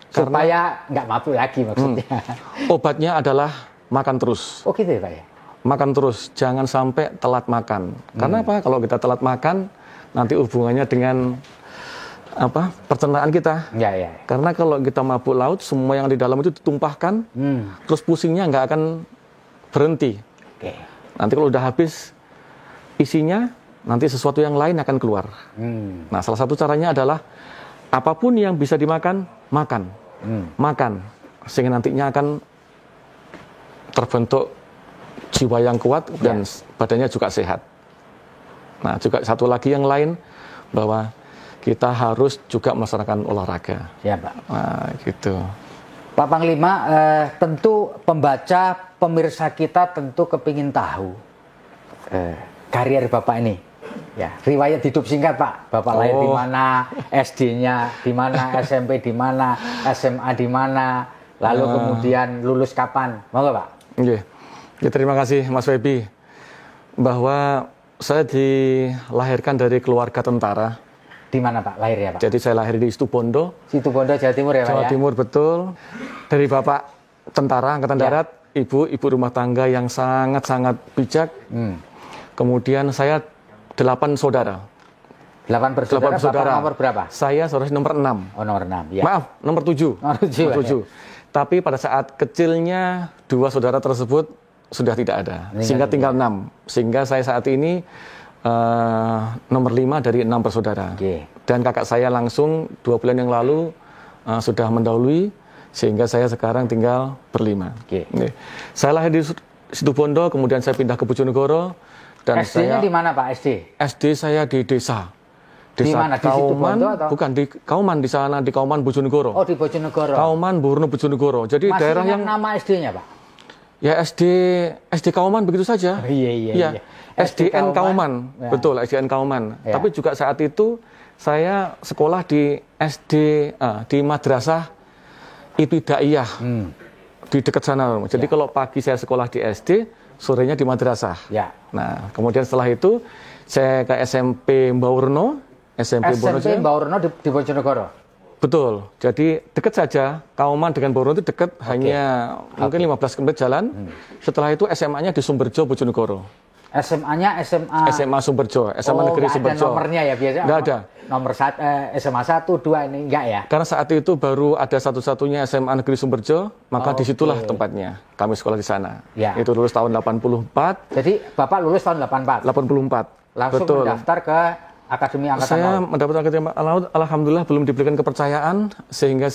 Speaker 1: supaya nggak mabuk lagi maksudnya.
Speaker 2: Obatnya adalah makan terus.
Speaker 1: Oh gitu ya Pak ya? Makan
Speaker 2: terus, jangan sampai telat makan. Karena apa? Kalau kita telat makan, nanti hubungannya dengan pencernaan kita. Karena kalau kita mabuk laut, semua yang di dalam itu ditumpahkan, terus pusingnya nggak akan berhenti. Nanti kalau udah habis isinya, nanti sesuatu yang lain akan keluar. Nah, salah satu caranya adalah apapun yang bisa dimakan, makan, sehingga nantinya akan terbentuk jiwa yang kuat dan badannya juga sehat. Nah, juga satu lagi yang lain, bahwa kita harus juga melaksanakan olahraga.
Speaker 1: Ya Pak.
Speaker 2: Nah, gitu.
Speaker 1: Pak Panglima, tentu pembaca, pemirsa kita tentu kepingin tahu karier Bapak ini. Ya, riwayat hidup singkat Pak. Bapak lahir di mana, SD-nya di mana, SMP di mana, SMA di mana, lalu kemudian lulus kapan? Monggo Pak.
Speaker 2: Ya, terima kasih Mas Febi. Bahwa saya dilahirkan dari keluarga tentara.
Speaker 1: Di mana Pak lahir ya Pak?
Speaker 2: Jadi saya lahir di Situbondo.
Speaker 1: Situbondo, Jawa Timur ya Pak?
Speaker 2: Jawa Timur, betul. Dari Bapak tentara Angkatan Darat, ibu rumah tangga yang sangat-sangat bijak. Kemudian saya 8 saudara.
Speaker 1: 8 bersaudara, Bapak nomor berapa?
Speaker 2: Saya saudara nomor 6.
Speaker 1: Oh, nomor 6, ya.
Speaker 2: Maaf, nomor 7.
Speaker 1: Nomor 7.
Speaker 2: Tapi pada saat kecilnya 2 saudara tersebut sudah tidak ada. Sehingga tinggal 6. Sehingga saya saat ini nomor 5 dari 6 bersaudara. Dan kakak saya langsung 2 bulan yang lalu sudah mendahului, sehingga saya sekarang tinggal berlima. Saya lahir di Situbondo, kemudian saya pindah ke Bojonegoro. Dan
Speaker 1: SD-nya di mana Pak?
Speaker 2: SD saya di desa.
Speaker 1: Di mana? Di Situbondo atau?
Speaker 2: Bukan, di Kauman, di sana, di Kauman Bojonegoro.
Speaker 1: Oh, di Bojonegoro.
Speaker 2: Kauman, Borno, Bojonegoro. Jadi
Speaker 1: masih
Speaker 2: daerah yang
Speaker 1: nama SD-nya Pak?
Speaker 2: Ya SD Kauman begitu saja.
Speaker 1: Iya.
Speaker 2: SDN Kauman, betul, SDN Kauman. Tapi juga saat itu saya sekolah di di Madrasah Ibtidaiyah di dekat sana. Jadi kalau pagi saya sekolah di SD, sorenya di madrasah. Nah, kemudian setelah itu saya ke SMP Mbaurono.
Speaker 1: SMP Mbaurono di Bojonegoro.
Speaker 2: Betul. Jadi dekat saja. Kauman dengan Borono itu dekat, hanya mungkin 15 menit jalan. Setelah itu SMA-nya di Sumberjo, Bojonegoro.
Speaker 1: SMA-nya
Speaker 2: SMA Sumberjo, SMA Negeri Sumberjo.
Speaker 1: Ada nomornya ya biasanya?
Speaker 2: Nggak ada.
Speaker 1: Nomor SMA 1, 2 ini enggak ya?
Speaker 2: Karena saat itu baru ada satu-satunya SMA Negeri Sumberjo, maka disitulah tempatnya. Kami sekolah di sana.
Speaker 1: Ya.
Speaker 2: Itu lulus tahun 84.
Speaker 1: Jadi Bapak lulus tahun 84?
Speaker 2: 84.
Speaker 1: Langsung
Speaker 2: Betul.
Speaker 1: mendaftar ke Akademi Angkatan
Speaker 2: Saya
Speaker 1: Laut?
Speaker 2: mendapat Akademi Angkatan Laut, alhamdulillah belum diberikan kepercayaan, sehingga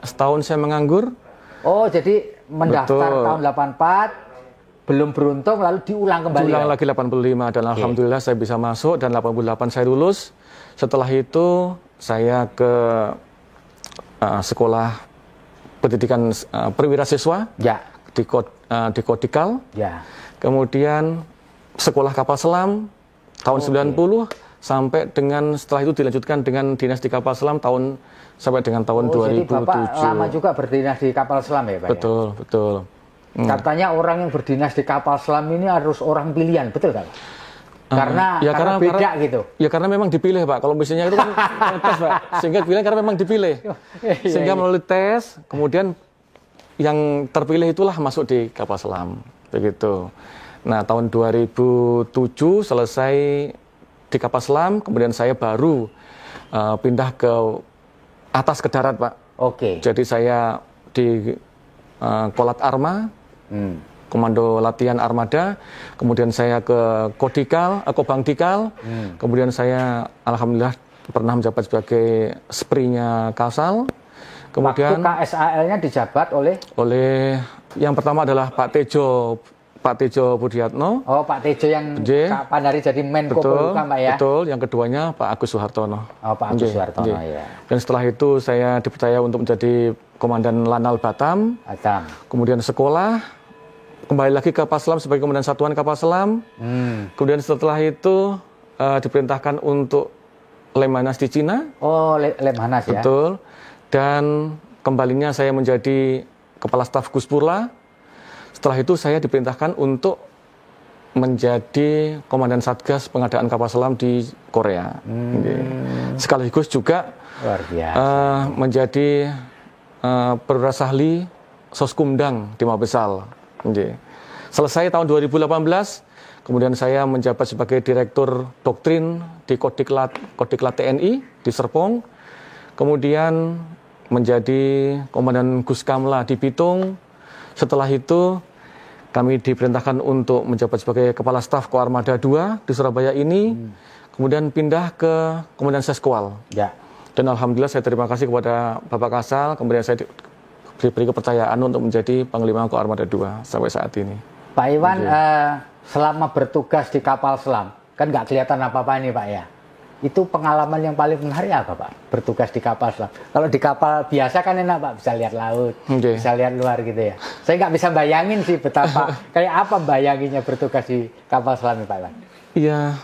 Speaker 2: setahun saya menganggur.
Speaker 1: Oh, jadi mendaftar tahun 84, belum beruntung lalu diulang kembali?
Speaker 2: Diulang lagi 85, dan alhamdulillah saya bisa masuk, dan 88 saya lulus. Setelah itu saya ke sekolah pendidikan perwira siswa di Kodikal.
Speaker 1: Ya.
Speaker 2: Kemudian sekolah kapal selam tahun 90 sampai dengan setelah itu dilanjutkan dengan dinas di kapal selam sampai dengan tahun 2007.
Speaker 1: Jadi Bapak lama juga berdinas di kapal selam ya Pak?
Speaker 2: Betul, betul.
Speaker 1: Katanya orang yang berdinas di kapal selam ini harus orang pilihan, betul kan? Karena beda gitu.
Speaker 2: Ya karena memang dipilih Pak. Kalau misalnya itu kan tes Pak. Sehingga pilihan karena memang dipilih. Sehingga melalui tes, kemudian yang terpilih itulah masuk di kapal selam. Begitu. Nah tahun 2007 selesai di kapal selam, kemudian saya baru pindah ke atas ke darat Pak.
Speaker 1: Oke.
Speaker 2: Jadi saya di Kolat Arma, Komando Latihan Armada, kemudian saya ke Kobangdikal, kemudian saya alhamdulillah pernah menjabat sebagai SPRI-nya Kalsal. Kemudian
Speaker 1: waktu KSAL-nya dijabat oleh
Speaker 2: yang pertama adalah Pak Tejo Budiatno.
Speaker 1: Oh, Pak Tejo yang kapan hari jadi Menko Polhukam Pak ya?
Speaker 2: Betul, yang keduanya Pak Agus Suhartono.
Speaker 1: Oh, Pak Agus Suhartono ya.
Speaker 2: Dan setelah itu saya dipercaya untuk menjadi Komandan Lanal Batam. Kemudian sekolah, kembali lagi ke kapal selam sebagai Komandan Satuan Kapal Selam. Kemudian setelah itu diperintahkan untuk Lemhanas di Cina.
Speaker 1: Oh, Lemhanas ya.
Speaker 2: Betul. Dan kembalinya saya menjadi Kepala Staf Guspurla. Setelah itu saya diperintahkan untuk menjadi Komandan Satgas Pengadaan Kapal Selam di Korea. Sekaligus juga menjadi Perwira Sahli Soskumdang di Mabesal. Selesai tahun 2018, kemudian saya menjabat sebagai Direktur Doktrin di Kodiklat TNI di Serpong. Kemudian menjadi Komandan Guskamla di Bitung. Setelah itu kami diperintahkan untuk menjabat sebagai Kepala Staf Koarmada 2 di Surabaya ini. Kemudian pindah ke Komandan Seskual.
Speaker 1: Ya.
Speaker 2: Dan alhamdulillah saya terima kasih kepada Bapak Kasal, kemudian saya diberi kepercayaan untuk menjadi Panglima Koarmada 2 sampai saat ini.
Speaker 1: Pak Iwan, selama bertugas di kapal selam, kan nggak kelihatan apa-apa nih Pak ya. Itu pengalaman yang paling menarik apa Pak? Bertugas di kapal selam. Kalau di kapal biasa kan enak Pak, bisa lihat laut, bisa lihat luar gitu ya. Saya nggak bisa bayangin sih betapa, kayak apa bayanginnya bertugas di kapal selam nih Pak Iwan.
Speaker 2: Iya.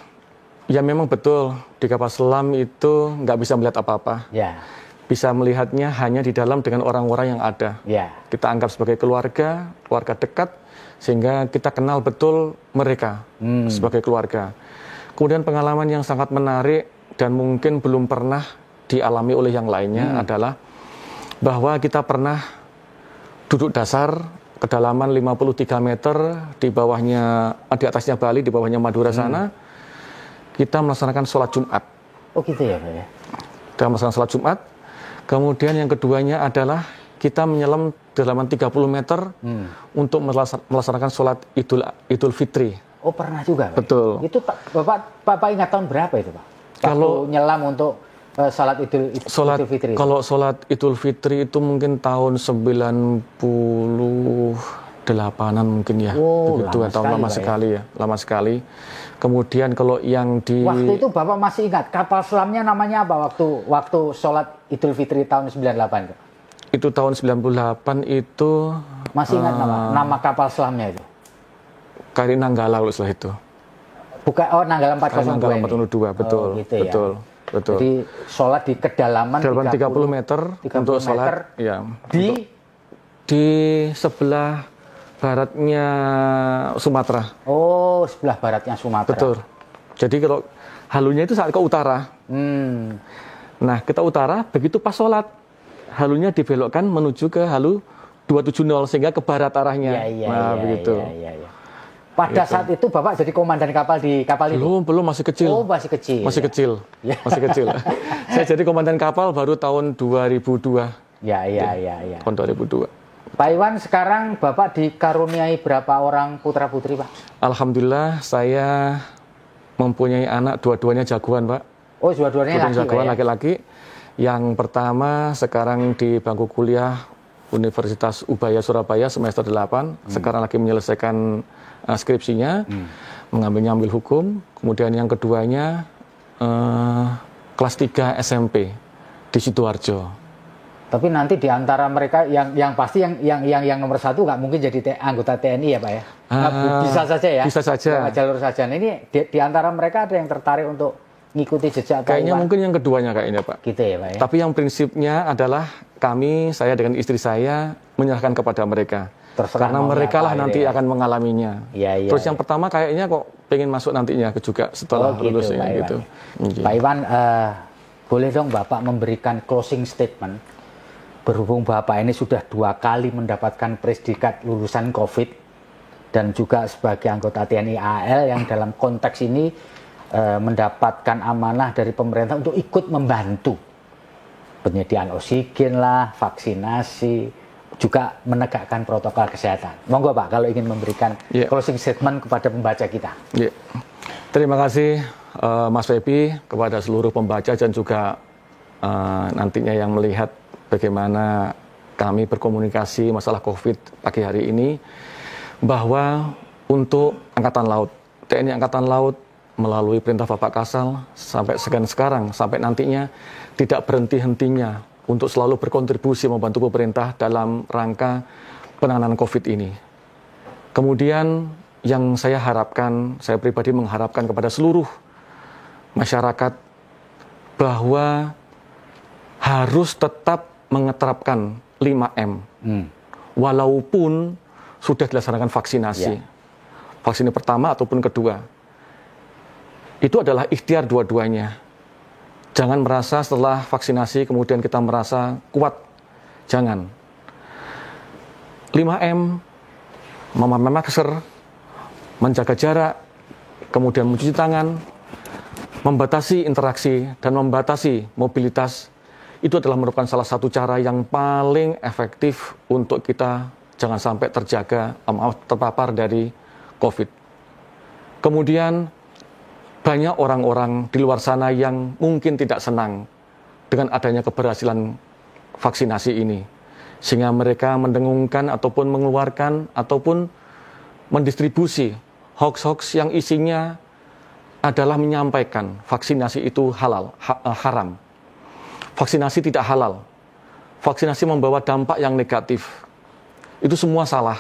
Speaker 2: Ya memang betul, di kapal selam itu nggak bisa melihat apa-apa.
Speaker 1: Ya.
Speaker 2: Bisa melihatnya hanya di dalam dengan orang-orang yang ada.
Speaker 1: Ya.
Speaker 2: Kita anggap sebagai keluarga dekat, sehingga kita kenal betul mereka sebagai keluarga. Kemudian pengalaman yang sangat menarik dan mungkin belum pernah dialami oleh yang lainnya adalah bahwa kita pernah duduk dasar kedalaman 53 meter di bawahnya, di atasnya Bali, di bawahnya Madura sana. Kita melaksanakan sholat Jumat.
Speaker 1: Oh gitu ya Pak ya?
Speaker 2: Kita melaksanakan sholat Jumat. Kemudian yang keduanya adalah kita menyelam kedalaman 30 meter untuk melaksanakan sholat Idul Fitri.
Speaker 1: Oh pernah juga Pak?
Speaker 2: Betul.
Speaker 1: Itu Bapak ingat tahun berapa itu Pak?
Speaker 2: Kalau
Speaker 1: nyelam untuk sholat Idul Fitri.
Speaker 2: Kalau sholat Idul Fitri itu mungkin tahun 98-an mungkin ya. Begitu ya, tahun lama sekali ya. Lama sekali. Kemudian kalau yang di
Speaker 1: waktu itu Bapak masih ingat kapal selamnya namanya apa waktu sholat Idul Fitri tahun 98?
Speaker 2: Itu tahun 98 itu
Speaker 1: masih ingat nama kapal selamnya itu?
Speaker 2: KRI Nanggala setelah itu.
Speaker 1: Bukan, Nanggala 402
Speaker 2: Nanggala 402, betul.
Speaker 1: Oh, gitu ya.
Speaker 2: Betul.
Speaker 1: Jadi sholat di kedalaman
Speaker 2: 30 meter untuk sholat ya. Di sebelah baratnya Sumatera.
Speaker 1: Oh, sebelah baratnya Sumatera.
Speaker 2: Betul. Jadi kalau halunya itu saat ke utara. Nah, kita utara, begitu pas sholat, halunya dibelokkan menuju ke halu 270 sehingga ke barat arahnya. Begitu.
Speaker 1: Pada saat itu Bapak jadi komandan kapal di kapal itu?
Speaker 2: Belum, masih kecil.
Speaker 1: Oh, masih kecil.
Speaker 2: Masih kecil. Masih kecil. Saya jadi komandan kapal baru tahun 2002. Tahun 2002.
Speaker 1: Pak Iwan, sekarang Bapak dikaruniai berapa orang putra-putri, Pak?
Speaker 2: Alhamdulillah, saya mempunyai anak, dua-duanya jagoan, Pak.
Speaker 1: Oh, dua-duanya
Speaker 2: jagoan laki-laki. Yang pertama sekarang di bangku kuliah Universitas Ubaya Surabaya semester 8. Sekarang lagi menyelesaikan skripsinya, mengambil hukum. Kemudian yang keduanya kelas 3 SMP di Sidoarjo.
Speaker 1: Tapi nanti di antara mereka yang pasti yang nomor satu nggak mungkin jadi anggota TNI ya, Pak ya? Bisa saja ya?
Speaker 2: Bisa saja.
Speaker 1: Jalur saja. Nah, ini di antara mereka ada yang tertarik untuk ngikuti jejak Pak
Speaker 2: Kayaknya
Speaker 1: Iwan?
Speaker 2: mungkin yang keduanya kayaknya, Pak.
Speaker 1: Gitu ya, Pak ya?
Speaker 2: Tapi yang prinsipnya adalah saya dengan istri saya menyerahkan kepada mereka. Karena mereka lah nanti akan mengalaminya. Terus yang pertama kayaknya kok pengen masuk nantinya juga setelah lulusnya gitu.
Speaker 1: Pak Iwan, boleh dong Bapak memberikan closing statement, berhubung Bapak ini sudah 2 kali mendapatkan predikat lulusan COVID dan juga sebagai anggota TNI AL yang dalam konteks ini mendapatkan amanah dari pemerintah untuk ikut membantu penyediaan oksigen lah, vaksinasi, juga menegakkan protokol kesehatan. Monggo Pak, kalau ingin memberikan closing statement kepada pembaca kita.
Speaker 2: Terima kasih Mas Febi, kepada seluruh pembaca dan juga nantinya yang melihat bagaimana kami berkomunikasi masalah COVID pagi hari ini, bahwa untuk Angkatan Laut, TNI Angkatan Laut melalui perintah Bapak Kasal sampai sekarang, sampai nantinya tidak berhenti-hentinya untuk selalu berkontribusi membantu pemerintah dalam rangka penanganan COVID ini. Kemudian yang saya harapkan, saya pribadi mengharapkan kepada seluruh masyarakat bahwa harus tetap mengeterapkan 5M. Walaupun sudah dilaksanakan vaksinasi. Vaksin pertama ataupun kedua. Itu adalah ikhtiar dua-duanya. Jangan merasa setelah vaksinasi kemudian kita merasa kuat. Jangan. 5M, memakai masker, menjaga jarak, kemudian mencuci tangan, membatasi interaksi, dan membatasi mobilitas. Itu adalah merupakan salah satu cara yang paling efektif untuk kita jangan sampai terpapar dari COVID. Kemudian banyak orang-orang di luar sana yang mungkin tidak senang dengan adanya keberhasilan vaksinasi ini. Sehingga mereka mendengungkan ataupun mengeluarkan ataupun mendistribusi hoax-hoax yang isinya adalah menyampaikan vaksinasi itu haram. Vaksinasi tidak halal. Vaksinasi membawa dampak yang negatif. Itu semua salah.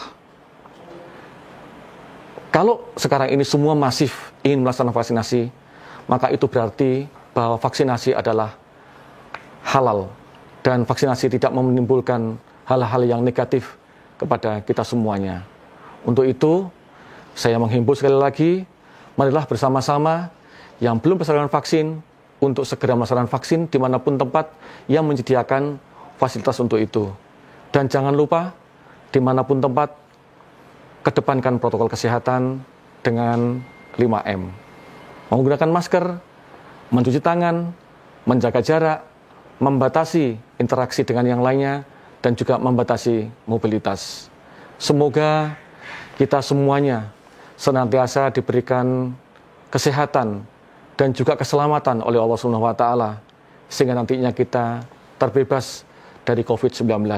Speaker 2: Kalau sekarang ini semua masif ingin melaksanakan vaksinasi, maka itu berarti bahwa vaksinasi adalah halal dan vaksinasi tidak menimbulkan hal-hal yang negatif kepada kita semuanya. Untuk itu, saya menghimbau sekali lagi, marilah bersama-sama yang belum melaksanakan vaksin untuk segera melaksanakan vaksin dimanapun tempat yang menyediakan fasilitas untuk itu. Dan jangan lupa, dimanapun tempat, kedepankan protokol kesehatan dengan 5M. Menggunakan masker, mencuci tangan, menjaga jarak, membatasi interaksi dengan yang lainnya, dan juga membatasi mobilitas. Semoga kita semuanya senantiasa diberikan kesehatan dan juga keselamatan oleh Allah SWT, sehingga nantinya kita terbebas dari COVID-19.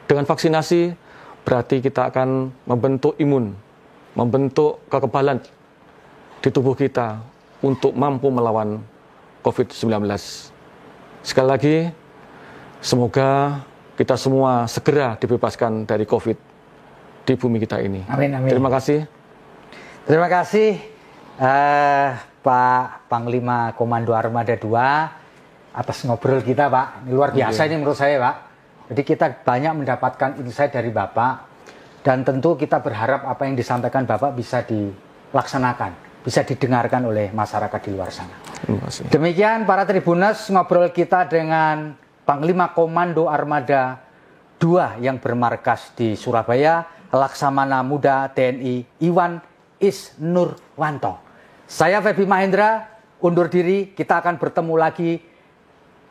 Speaker 2: Dengan vaksinasi, berarti kita akan membentuk imun, membentuk kekebalan di tubuh kita untuk mampu melawan COVID-19. Sekali lagi, semoga kita semua segera dibebaskan dari COVID di bumi kita ini.
Speaker 1: Amin, amin.
Speaker 2: Terima kasih.
Speaker 1: Terima kasih Pak Panglima Komando Armada 2 atas ngobrol kita, Pak. Ini luar biasa ini menurut saya, Pak. Jadi kita banyak mendapatkan insight dari Bapak, dan tentu kita berharap apa yang disampaikan Bapak bisa dilaksanakan, bisa didengarkan oleh masyarakat di luar sana. Demikian para Tribuners, ngobrol kita dengan Panglima Komando Armada 2 yang bermarkas di Surabaya, Laksamana Muda TNI Iwan Isnurwanto. Saya Feby Mahendra, undur diri, kita akan bertemu lagi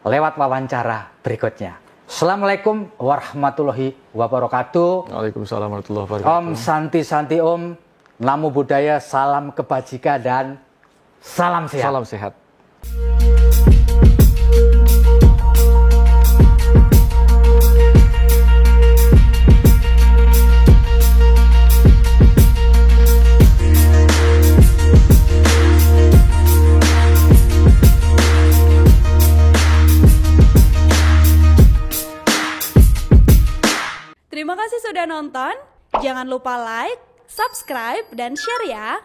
Speaker 1: lewat wawancara berikutnya. Assalamualaikum warahmatullahi wabarakatuh.
Speaker 2: Waalaikumsalam warahmatullahi wabarakatuh.
Speaker 1: Om Santi Santi Om, Namo Buddhaya, salam kebajikan dan salam sehat.
Speaker 2: Salam sehat.
Speaker 4: Terima kasih sudah nonton. Jangan lupa like, subscribe, dan share ya.